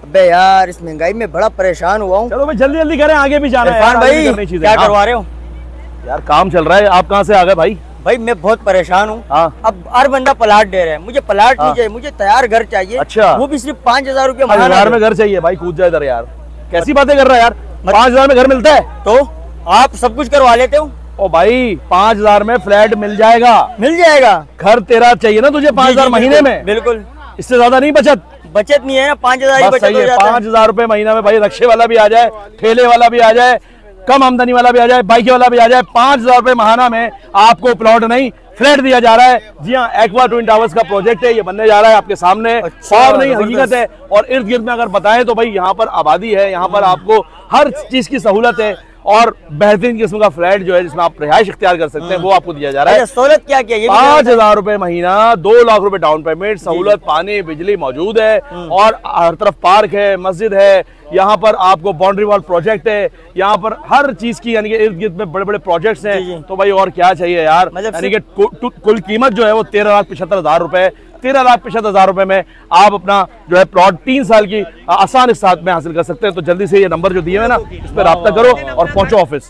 अबे यार इस महंगाई में बड़ा परेशान हुआ हूँ। चलो भाई जल्दी जल्दी करें, आगे भी जाना है इरफान भाई क्या करवा रहे हो? यार काम चल रहा है। आप कहाँ से आ गए भाई? भाई मैं बहुत परेशान हूँ। हाँ। अब हर बंदा प्लाट दे रहा है, मुझे प्लाट नहीं चाहिए, मुझे तैयार घर चाहिए। अच्छा। वो भी सिर्फ 5,000 रुपये हजार में घर चाहिए? भाई कूद जाए इधर यार, कैसी बातें कर रहा है यार। 5,000 में घर मिलता है? तो आप सब कुछ करवा लेते हो? ओ भाई 5,000 में फ्लैट मिल जाएगा। मिल जाएगा। घर तेरा चाहिए ना तुझे 5,000 महीने में? बिल्कुल। इससे ज्यादा नहीं बचत नहीं है ना, 5,000 ही बचत हो जाता है। 5,000 रुपए महीना में भाई, रिक्शे वाला भी आ जाए, ठेले वाला भी आ जाए, कम आमदनी वाला भी आ जाए, बाइक वाला भी आ जाए, 5,000 रुपए महीना में आपको प्लॉट नहीं फ्लैट दिया जा रहा है। जी हाँ, एक्वा ट्विन टावर्स का प्रोजेक्ट है, ये बनने जा रहा है आपके सामने। और नहीं हकीकत है। और इर्द गिर्द में अगर बताएं तो भाई यहाँ पर आबादी है, यहाँ पर आपको हर चीज की सहूलत है और बेहतरीन किस्म का फ्लैट जो है जिसमें आप रिहाइश इख्तियार कर सकते हैं वो आपको दिया जा रहा है। सहूलत क्या क्या? 5,000 रुपए महीना, 2 लाख रुपए डाउन पेमेंट, सहूलत पानी बिजली मौजूद है और हर तरफ पार्क है, मस्जिद है, यहाँ पर आपको बाउंड्री वॉल प्रोजेक्ट है, यहाँ पर हर चीज की यानी कि इर्द गिर्द में बड़े बड़े प्रोजेक्ट्स हैं। तो भाई और क्या चाहिए यार। यानी कि कुल कीमत जो है वो 13,75,000 रुपए। 13,75,000 रुपए में आप अपना जो है प्लॉट 3 साल की आसान इस साथ में हासिल कर सकते हैं। तो जल्दी से ये नंबर जो दिए हुए ना इस पर रब्ता करो और पहुंचो ऑफिस।